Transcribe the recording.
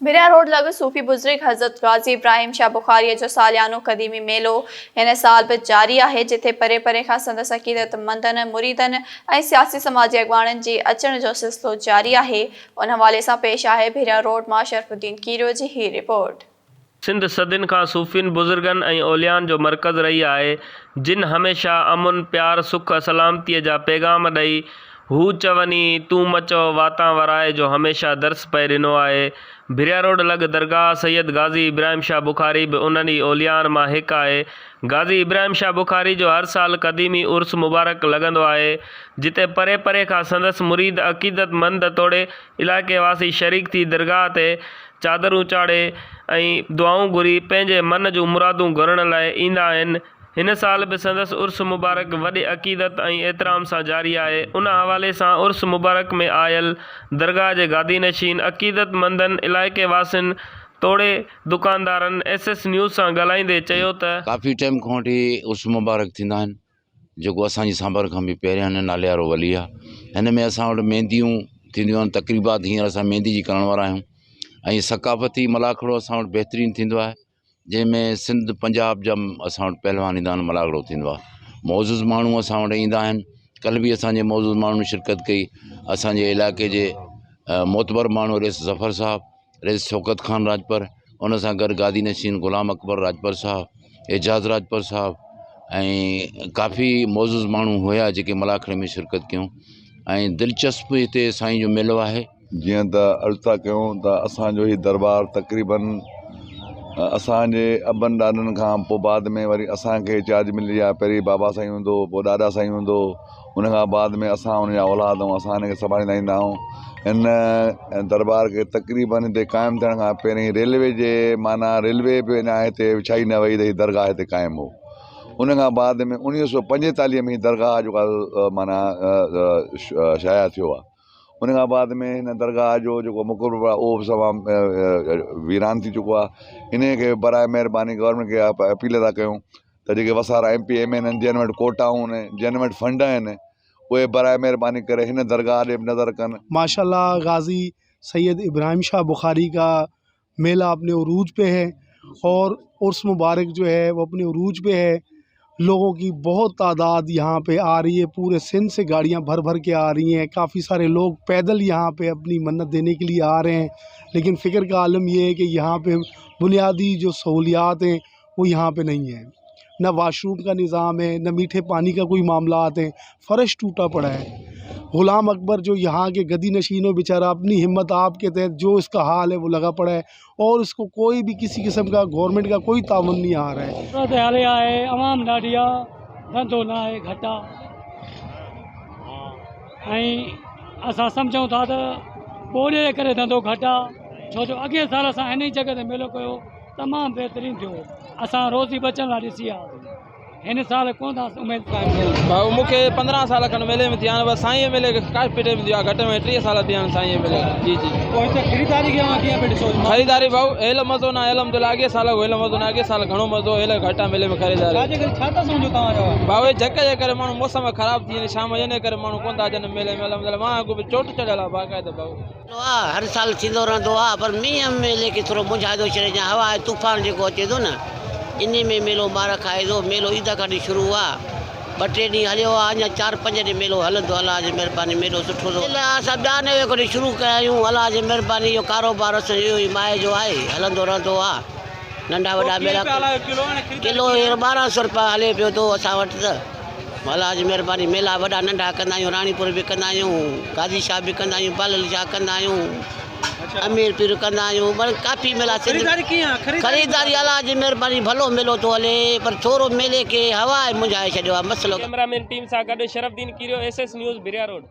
भिरिया रोड लॻ सूफ़ी बुज़ुर्ग हज़रत गाज़ी इब्राहिम शाह बुखारी जो सालियानो क़दीमी मेलो इन साल बि जारी आहे, जिथे परे परे खां संदसि अक़ीदतमंदनि, मुरीदनि ऐं सियासी समाजी अॻवाननि जे अचण जो सिलसिलो जारी आहे। उन हवाले सां पेश आहे भिरिया रोड मां शरफुद्दीन कीरो जी ही रिपोर्ट। सिंध सदियुनि खां सूफ़ियुनि बुज़ुर्गनि ऐं औलियानि जो मरकज़ रही आहे, जिन हमेशह अमुन, प्यार, सुख, सलामतीअ जा पैगाम ॾेई हू चवनी तूं मचो वाता वराए जो हमेशह दर्स पए ॾिनो आहे। भिरिया रोड लॻ दरगाह सैयद गाज़ी इब्राहिम शाह बुखारी बि उन्हनि औलियानि मां हिकु आहे। गाज़ी इब्राहिम शाह बुखारी जो हर साल क़दीमी उर्स मुबारक लॻंदो आहे, जिते परे परे खां संदसि मुरीद अक़ीदतमंद तोड़े इलाइक़े वासी शरीक थी दरगाह ते चादरूं चाढ़े ऐं दुआऊं घुरी पंहिंजे मन जूं मुरादूं घुरण लाइ ईंदा आहिनि। हिन साल बि संदसि उर्स मुबारक वॾे अक़ीदत ऐं एतिराम सां जारी आहे। उन हवाले सां उर्स मुबारक में आयल दरगाह जे गादी नशीन अक़ीदतमंदनि, इलाइक़े वासियुनि तोड़े दुकानदारनि SS न्यूज़ सां ॻाल्हाईंदे चयो त काफ़ी टाइम खां वठी उर्स मुबारक थींदा आहिनि, जेको असांजी सांभर खां बि पहिरियां हिन नाले वारो वली आहे। हिन में असां वटि मेहंदियूं थींदियूं आहिनि, तक़रीबात हींअर असां मेहंदी जी करण वारा आहियूं। ऐं सक़ाफ़ती मलाखड़ो असां वटि बहितरीनु थींदो आहे, जंहिंमें सिंध पंजाब जा असां वटि पहलवान ईंदा आहिनि, मलाखड़ो थींदो आहे। मौज़ूज़ माण्हू असां वटि ईंदा आहिनि। कल्ह बि असांजे मौज़ूज़ माण्हुनि शिरकत कई। असांजे इलाइक़े जे मोतबर माण्हू रेस ज़फ़र साहब, रेस शौकत ख़ान राजपर, उन सां गॾु गादी नशीन ग़ुलाम अकबर राजपर साहब, एजाज़ राजपर साहब ऐं काफ़ी मौज़ूज़ माण्हू हुया जेके मलाखड़े में शिरकत कयूं। ऐं दिलचस्प हिते साईं जो मेलो आहे। जीअं त अर्ज़ु था कयूं त असांजो ही दरबार तक़रीबन असांजे अबनि ॾाॾनि खां पोइ बाद में वरी असांखे चार्ज मिली आहे। पहिरीं बाबा साईं हूंदो, पोइ ॾाॾा साईं हूंदो, उन खां बाद में असां उनजा औलाद ऐं असां हिनखे संभालींदा ईंदा आहियूं। हिन दरबार खे तक़रीबन हिते क़ाइमु थियण खां पहिरीं रेलवे जे माना रेलवे बि अञा हिते विछाई न वई त हीअ दरगाह हिते क़ाइमु हो। उन खां बाद में 1945 में ही दरगाह जो माना शाया थियो आहे। उन खां बाद में हिन दरगाह जो जेको मुक़ररु आहे उहो बि तमामु वीरान थी चुको आहे। इन खे बराए महिरबानी गवर्नमेंट खे अपील था कयूं त जेके वसारा MP MN आहिनि, जिन वटि कोटाऊं आहिनि, जिन वटि फंड आहिनि, उहे बराए महिरबानी करे हिन दरगाह ॾे नज़र कनि। माशाल्लाह गाज़ी सैयद इब्राहिम शाह बुखारी का मेला अपने उरूज पे है और उर्स मुबारक जो है वो अपने उरूज पे है। लोगों की बहुत तादाद यहाँ पे आ रही है, पूरे सिंध से गाड़ियाँ भर भर के आ रही हैं। काफ़ी सारे लोग पैदल यहाँ पे अपनी मन्नत देने के लिए आ रहे हैं। लेकिन फ़िक्र का आलम ये है कि यहाँ पे बुनियादी जो सहूलियात हैं वो यहाँ पे नहीं है। न वाशरूम का निज़ाम है, न मीठे पानी का कोई मामला है, फ़र्श टूटा पड़ा है। ग़ुलाम अकबर जो यहाँ के गदी नशीनों बेचारा अपनी हिम्मत आप के तहत जो इसका हाल है वो लगा पड़ा है और इसको कोई भी किसी किस्म का गवर्नमेंट का कोई तावन नहीं आ रहा है। हाले आहे अवाम ॾाढी आहे, धंधो न आहे, घटि आहे ऐं असां सम्झूं था त ॿोॾे जे करे धंधो घटि आहे। छो जो अॻे साल असां हिन ई जॻह ते मेलो कयो, तमामु बहितरीनु थियो। असां रोज़ी बचण लाइ ॾिसी आहे। हिन साल कोन था उमेद भाऊ मूंखे 15 साल खनि मेले में थिया आहिनि। बसि साईं मेले काफ़ी टाइम थियो आहे, घटि में 30 साल थिया आहिनि साईं मेले। जी जी ख़रीदारी कीअं पे ॾिसो? ख़रीदारी भाऊ हेल मज़ो न अलहमदिल्ला। अॻे साल हेल मज़ो न, अॻे साल घणो मज़ो, हेल घटि आहे मेले में ख़रीदारी। छा था सम्झो तव्हां भाऊ झक जे करे माण्हू मौसम ख़राबु थी वञे शाम जे करे माण्हू कोन था अचनि मेले में। अलहमदिल्ला मां बि चोट चढ़ियल आहे बाक़ाइदा भाऊ। हर साल थींदो रहंदो आहे, पर मींहं मेले खे थोरो मुंझाए थो छॾे। या हवा तूफ़ान जेको अचे थो न, इन में मेलो मार खाए थो। मेलो ईद खां शुरू आहे, 2-3 ॾींहं हलियो आहे, अञा 4-5 ॾींहं मेलो हलंदो। अलाह जी महिरबानी मेलो सुठो थो। असां 92 खां शुरू कया आहियूं। अलाह जी महिरबानी इहो कारोबार असांजो इहो ई माए जो आहे, हलंदो रहंदो आहे। नंढा वॾा मेला किलो 1200 रुपया हले पियो थो असां वटि त। अलाह जी महिरबानी मेला वॾा नंढा कंदा आहियूं। राणीपुर बि कंदा आहियूं, गाज़ी शाह बि कंदा आहियूं, पालल शाह कंदा आहियूं, अमीर पीर कंदा आहियूं। पर काफ़ी मेला ख़रीदारी अलाह जी महिरबानी भलो मेलो थो हले, पर थोरो मेले खे हवा मुंझाए छॾियो आहे मसलो। कैमरामैन टीम सां गॾु शरफुद्दीन कीरो, SS न्यूज़ भिरिया रोड।